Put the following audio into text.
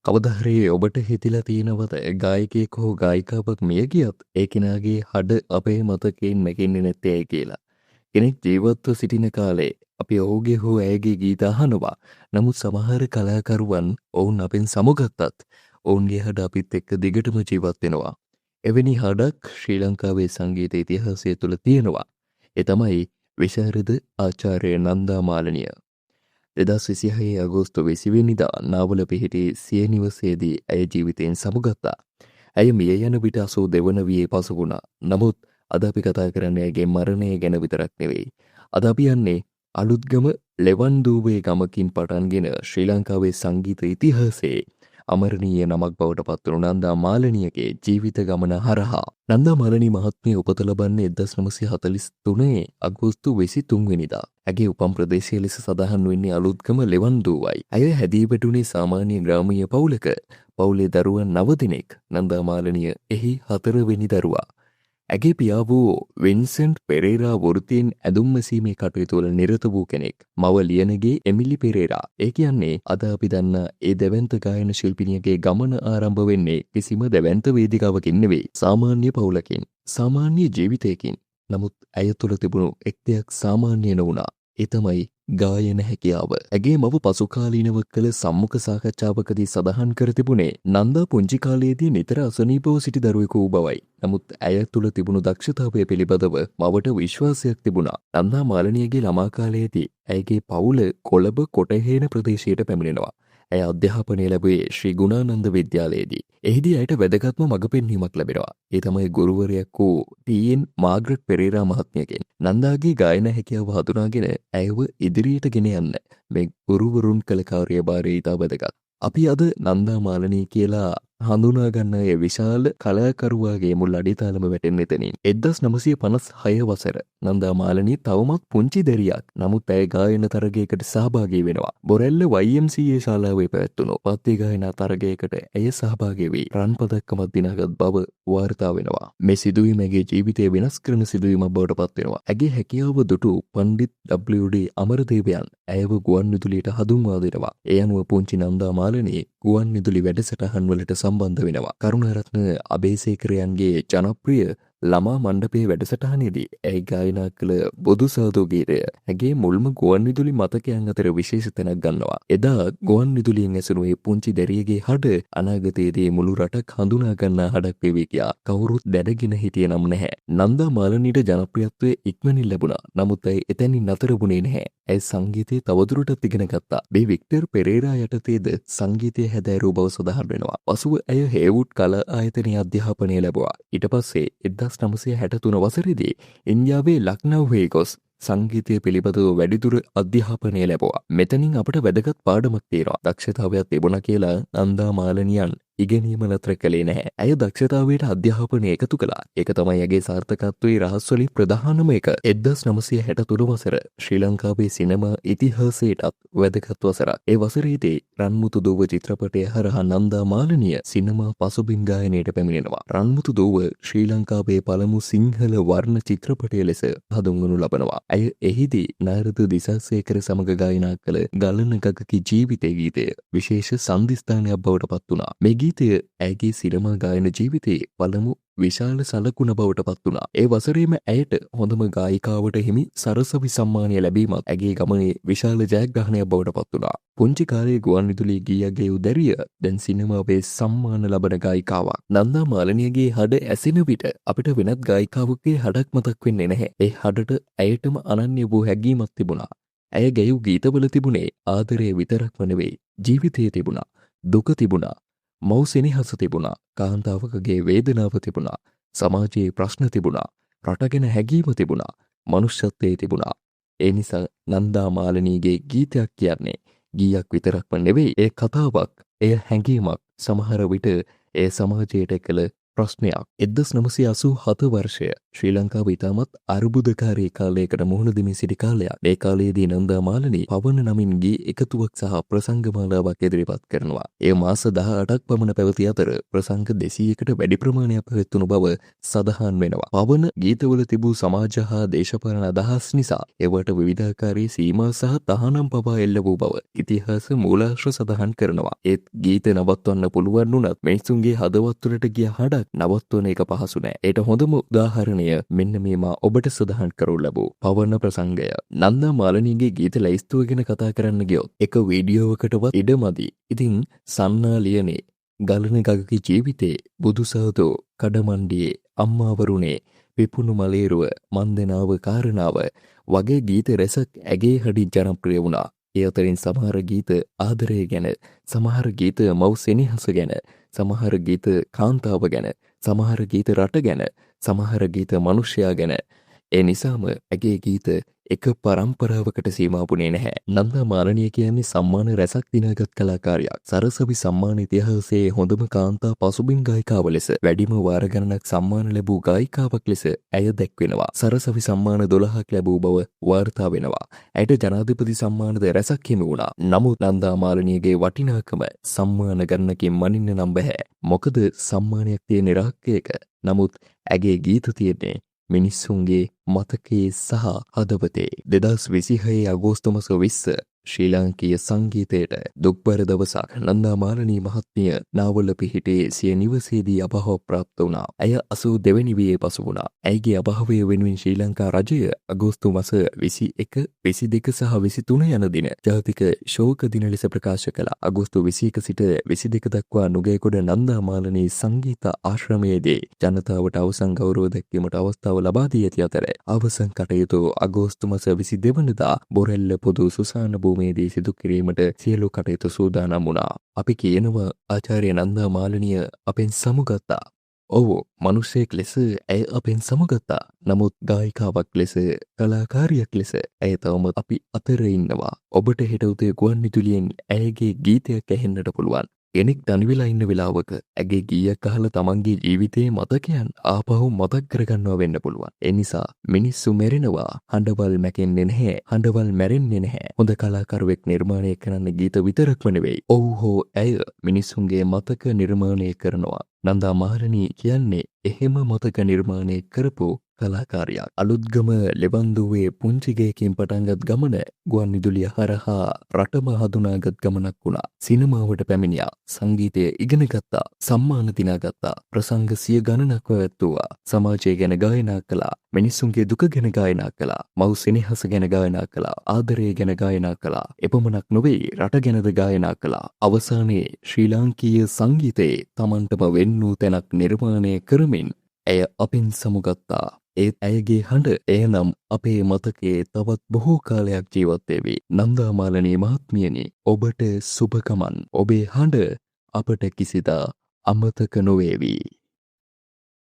කවදා හරි ඔබට හිතිලා තියෙනවද ගායකයෙක් හෝ ගායිකාවක් මිය ගියත් ඒ කෙනාගේ හඬ අපේ මතකයෙන් මැකෙන්නේ නැත්තේ ඇයි කියලා. කෙනෙක් ජීවත්ව සිටින කාලේ අපි ඔහුගේ හෝ ඇයගේ ගීත අහනවා. නමුත් සමහර කලාකරුවන් ඔවුන් අපෙන් සමුගත්තත් ඔවුන්ගේ හඬ අපිත් එක්ක දිගටම ජීවත් වෙනවා. එවැනි හඬක් ශ්‍රී ලංකාවේ සංගීත ඉතිහාසය තුළ තියෙනවා. ඒ තමයි විශාරද ආචාර්ය නන්දා මාලනිය. 2026 අගෝස්තු 20 වෙනිදා නාවල පිහිටි සිය නිවසේදී ඇය ජීවිතයෙන් සමුගත්තා. ඇය මිය යන විට 82 වන වියේ පසු වුණා. නමුත් අද අපි කතා කරන්නේ ඇයගේ මරණය ගැන විතරක් නෙවෙයි. අද අපි යන්නේ අලුත්ගම ලෙවන්දූවේ ගමකින් පටන්ගෙන ශ්‍රී ලංකාවේ සංගීත ඉතිහාසයේ අමරණීය නමක් බවට පත්වුණු නන්දා මාලනියගේ ජීවිත ගමන හරහා. නන්දා මාලනී මහත්මිය උපත ලබන්නේ 1943 අගෝස්තු 23 වෙනිදා. ඇගේ උපන් ප්‍රදේශය ලෙස සඳහන් වෙන්නේ අලුත්ගම ලෙවන්දූවයි. ඇය හැදී වැටුනේ සාමාන්‍ය ග්‍රාමීය පවුලක. පවුලේ දරුවන් 9 දෙනෙක්. නන්දා මාලනිය එහි 4 වෙනි දරුවා. ඇගේ පියා වූ වින්සෙන්ට් පෙරේරා වෘත්තියෙන් ඇඳුම් මැසීමේ කටයුතු වල නිරත වූ කෙනෙක්. මව ලියනගේ එමිලි පෙරේරා. ඒ කියන්නේ අද අපි දන්න ඒ දැවැන්ත ගායන ශිල්පිනියගේ ගමන ආරම්භ වෙන්නේ කිසිම දැවැන්ත වේදිකාවකින් නෙවෙයි. සාමාන්‍ය පවුලකින්, සාමාන්‍ය ජීවිතයකින්. නමුත් ඇය තුළ තිබුණු එක් දෙයක් සාමාන්‍ය නොවුණා. ඒ තමයි ගායන හැකියාව. ඇගේ මව පසුකාලීනව කළ සම්මුඛ සාකච්ඡාවකදී සඳහන් කර තිබුණේ නන්දා පුංචි කාලයේදී නිතර අසනීපව සිටි දරුවෙකු වූ බවයි. නමුත් ඇය තුළ තිබුණු දක්ෂතාවය පිළිබඳව මවට විශ්වාසයක් තිබුණා. නන්දා මාලනියගේ ළමා කාලයේදී ඇයගේ පවුල කොළඹ කොටහේන ප්‍රදේශයට පැමිණෙනවා. ඇය අධ්‍යාපනය ලැබුවේ ශ්‍රී ගුණානන්ද විද්‍යාලයේදී. එහිදී ඇයට වැදගත්ම මඟ පෙන්වීමක් ලැබෙනවා. ඒ තමයි ගුරුවරයෙක් වූ ටී.එන්. මාග්‍රට් පෙරේරා මහත්මියගෙන්. නන්දාගේ ගායන හැකියාව හඳුනාගෙන ඇයව ඉදිරියට ගෙන යන්න මේ ගුරුවරුන් කළ කාර්යභාරය ඉතා වැදගත්. අපි අද නන්දා මාලනී කියලා හඳුනා ගන්න ඒ විශාල කලාකරුවාගේ මුල් අඩිතාලම වැටෙන්නේ එතනින්. 1956 වසර නන්දා මාලනී තවමත් පුංචි දැරියක්. නමුත් ඇය ගායන තරගයකට සහභාගී වෙනවා. බොරැල්ල YMCA ශාලාවේ පැවැත්වුණු පත්ති ගායනා තරගයකට ඇය සහභාගී වී රන් පදක්කමක් දිනාගත් බව වාර්තා වෙනවා. මේ සිදුවීම ඇගේ ජීවිතය වෙනස් කරන සිදුවීමක් බවට පත් වෙනවා. ඇගේ හැකියාව දුටු පණ්ඩිත් WD අමරදේවයන් ඇයව ගුවන් විදුලියට හඳුන්වා දෙනවා. ඒ අනුව පුංචි නන්දා මාලනී ගුවන් විදුලි වැඩසටහන් වලට සම්බන්ධ වෙනවා. කරුණාරත්න අබේසේකරයන්ගේ ජනප්‍රිය ළමා මණ්ඩපයේ වැඩසටහනේදී ඇය ගායනා කළ බොදු සාදු ගීතය ඇගේ මුල්ම ගුවන් විදුලි මතකයන් අතර විශේෂ තැනක් ගන්නවා. එදා ගුවන් විදුලියෙන් ඇසුණු ඒ පුංචි දැරියගේ හඬ අනාගතයේදී මුළු රටක් හඳුනා ගන්නා හඬක් වේවි කියා කවුරුත් දැනගෙන හිටියේ නම් නැහැ. නන්දා මාලනීට ජනප්‍රියත්වය ඉක්මනින් ලැබුණා. නමුත් ඇය එතනින් නතර වුණේ නැහැ. ඇය සංගීතය තවදුරටත් ඉගෙන ගත්තා. මේ වික්ටර් පෙරේරා යටතේද සංගීතය හැදෑරූ බව සඳහන් වෙනවා. පසුව ඇය හේවුඩ් කලා ආයතනයේ අධ්‍යාපනය ලැබුවා. ඊට පස්සේ 1963 වසරේදී ඉන්දියාවේ ලක්නව්වේ ගොස් සංගීතය පිළිබඳව වැඩිදුර අධ්‍යාපනය ලැබුවා. මෙතනින් අපට වැදගත් පාඩමක් තියෙනවා. දක්ෂතාවයක් තිබුණා කියලා නන්දා මාලනියන් ඉගෙනීම නතර කළේ නැහැ. ඇය දක්ෂතාවයට අධ්‍යාපනය එකතු කළා. ඒක තමයි ඇගේ සාර්ථකත්වයේ රහස් වලින් ප්‍රධානම එක. 1963 වසර ශ්‍රී ලංකාවේ සිනමා ඉතිහාසයටත් වැදගත් වසරක්. ඒ වසරේදී රන්මුතු දෝව චිත්‍රපටය හරහා නන්දා මාලනිය සිනමා පසුබිම් ගායනයට පැමිණෙනවා. රන්මුතු දෝව ශ්‍රී ලංකාවේ පළමු සිංහල වර්ණ චිත්‍රපටය ලෙස හඳුන්වනු ලබනවා. ඇය එහිදී නාරද දිසාසේකර සමග ගායනා කළ ගලන ගගකි ජීවිතේ ගීතය විශේෂ සන්ධිස්ථානයක් බවට පත් වුණා. මේ ගීතය ඇයගේ සිනමා ගායන ජීවිතයේ පළමු විශාල සලකුණ බවට පත් වුණා. ඒ වසරේම ඇයට හොඳම ගායිකාවට හිමි සරසවි සම්මානය ලැබීමත් ඇගේ ගමනේ විශාල ජයග්‍රහණයක් බවට පත් වුණා. පුංචි කාලේ ගුවන් විදුලි ගීයගේ උදැරිය දැන් සිනමාවේ සම්මාන ලබන ගායිකාවක්. නන්දා මාලනියගේ හඬ ඇසෙන විට අපිට වෙනත් ගායිකාවකගේ හඬක් මතක් වෙන්නේ නැහැ. ඒ හඬට ඇයටම අනන්‍ය වූ හැඟීමක් තිබුණා. ඇය ගැයූ ගීතවල තිබුණේ ආදරය විතරක්ම නෙවෙයි. ජීවිතය තිබුණා. දුක තිබුණා. මව් සෙනෙහස තිබුණා. කාන්තාවකගේ වේදනාව තිබුණා. සමාජයේ ප්‍රශ්න තිබුණා. රටගෙන හැඟීම තිබුණා. මනුෂ්‍යත්වයේ තිබුණා. ඒ නිසා නන්දා මාලනීගේ ගීතයක් කියන්නේ ගීයක් විතරක්ම නෙවෙයි. ඒ කතාවක්, එය හැඟීමක්. සමහර විට එය සමාජයට කළ ප්‍රශ්නයක් 1987 වර්ෂය ශ්‍රී ලංකාව ඉතාමත් අර්බුදකාරී කාලයකට මුහුණ දෙමින් සිටි කාලයක්. මේ කාලයේදී නන්දා මාලනී පවන නමින් ගී එකතුවක් සහ ප්‍රසංග මාලාවක් ඉදිරිපත් කරනවා. ඒ මාස 18ක් පමණ පැවති අතර ප්‍රසංග 200කට වැඩි ප්‍රමාණයක් පැවැත්වුණු බව සඳහන් වෙනවා. පවන ගීතවල තිබූ සමාජ හා දේශපාලන අදහස් නිසා ඒවට විවිධාකාරී සීමා සහ තහනම් පවා එල්ල වූ බව ඉතිහාස මූලාශ්‍ර සඳහන් කරනවා. ඒත් ගීත නවත්වන්න පුළුවන් වුණත් මිනිසුන්ගේ හදවත් තුළට ගිය හඩක් නවත්වන එක පහසු නෑ. ඒට හොඳම උදාහරණය මෙන්න මේ මා ඔබට සඳහන් කරනු ලැබූ පවන ප්‍රසංගය. නන්දා මාලනීගේ ගීත ලැයිස්තුව ගැන කතා කරන්න ගියොත් එක වීඩියෝවකටවත් ඉඩමදි. ඉතින් සන්නා ලියනේ ගලන ගගගේ ජීවිතේ බුදුසහදෝ කඩමණ්ඩියේ අම්මාවරුණේ විපුණු මලේරුව මන්දනාව කාරණාව වගේ ගීත රැසක් ඇගේ හඩින් ජනප්‍රිය වුණා. ඒ අතරින් සමහර ගීත ආදරය ගැන, සමහර ගීත මව් සෙනෙහස ගැන, සමහර ගීත කාන්තාව ගැන, සමහර ගීත රට ගැන, සමහර ගීත මනුෂ්‍යයා ගැන. ඒ නිසාම ඇගේ ගීත එක පරම්පරාවකට සීමා වුණේ නැහැ. නන්දා මාලනී කියන්නේ සම්මාන රැසක් දිනාගත් කලාකාරියක්. සරසවි සම්මාන ඉතිහාසයේ හොඳම කාන්තා පසුබිම් ගායිකාව ලෙස වැඩිම වාර ගණනක් සම්මාන ලැබූ ගායිකාවක් ලෙස ඇය දැක්වෙනවා. සරසවි සම්මාන 12ක් ලැබූ බව වාර්තා වෙනවා. ඇයට ජනාධිපති සම්මානද රැසක් හිමි වුණා. නමුත් නන්දා මාලනීගේ වටිනාකම සම්මාන ගණනකින් මනින්න නම් බෑ. මොකද සම්මානයක් තියෙන ඉරාකයක. නමුත් ඇගේ ගීත තියෙන්නේ මිනිස්සුන්ගේ මතකයේ සහ හදවතේ. 2026 අගෝස්තු මාස 20 ශ්‍රී ලාංකීය සංගීතයට දුක්බර දවසක්. නන්දා මාලනී මහත්මිය නාවල පිහිටේ සිය නිවසේදී අභාව ප්‍රාප්ත වුණා. ඇය 82 වෙනි වියේ පසු වුණා. ඇයගේ අභාවය වෙනුවෙන් ශ්‍රී ලංකා රජය අගෝස්තු මාස 21, 22 සහ 23 යන දින ජාතික ශෝක දින ලෙස ප්‍රකාශ කළා. අගෝස්තු 21 සිට 22 දක්වා නුගේගොඩ නන්දා මාලනී සංගීත ආශ්‍රමයේදී ජනතාවට අවසන් ගෞරව දැක්වීමට අවස්ථාව ලබා දී ඇති අතර අවසන් කටයුතු අගෝස්තු මාස 22 වෙනිදා බොරැල්ල පොදු සුසාන භූමියේදී සිදු කිරීමට සියලු කටයුතු සූදානම් වුණා. අපි කියනවා ආචාර්ය නන්දා මාලනිය අපෙන් සමුගත්තා. ඔව්, මිනිසෙක් ලෙස ඇය අපෙන් සමුගත්තා. නමුත් ගායිකාවක් ලෙස, කලාකාරියක් ලෙස ඇය තවම අපි අතර ඉන්නවා. ඔබට හෙට උදේ ගුවන්විදුලියෙන් ඇයගේ ගීතයක් ඇහෙන්නට පුළුවන්. කෙනෙක් තනි වෙලා ඉන්න වෙලාවක ඇගේ ගීයක් අහලා තමන්ගේ ජීවිතයේ මතකයන් ආපහු මතක් කරගන්නවා වෙන්න පුළුවන්. ඒ නිසා මිනිස්සු මැරෙනවා, හඬවල් මැකෙන්නේ නැහැ, හඬවල් මැරෙන්නේ නැහැ. හොඳ කලාකරුවෙක් නිර්මාණය කරන්න ගීත විතරක්ම නෙවෙයි. ඔව් හෝ ඇය මිනිසුන්ගේ මතක නිර්මාණය කරනවා. නන්දා මාලනී කියන්නේ එහෙම මතක නිර්මාණය කරපු කලාකාරියක්. අලුත්ගම ලෙවන්දුවේ පුංචි ගයකින් පටන්ගත් ගමන ගුවන්විදුලිය හරහා රටම හඳුනාගත් ගමනක් වුණා. සිනමාවට පැමිණියා, සංගීතය ඉගෙන ගත්තා, සම්මාන දිනාගත්තා, ප්‍රසංග සිය ගණනක් පැවැත්වුවා, සමාජය ගැන ගායනා කළා, මිනිස්සුන්ගේ දුක ගැන ගායනා කළා, මව් සෙනෙහස ගැන ගායනා කළා, ආදරය ගැන ගායනා කළා. එපමණක් නොවේ, රට ගැනද ගායනා කළා. අවසානයේ ශ්‍රී ලාංකීය සංගීතයේ තමන්ටම වෙන් වූ තැනක් නිර්මාණය කරමින් ඇය අපෙන් සමුගත්තා. ඒත් ඇයගේ හඬ එයනම් අපේ මතකයේ තවත් බොහෝ කාලයක් ජීවත් වේවි. නන්දා මාලනී මහත්මියනි, ඔබට සුබකමන්. ඔබේ හඬ අපට කිසිදා අමතක නොවේවි.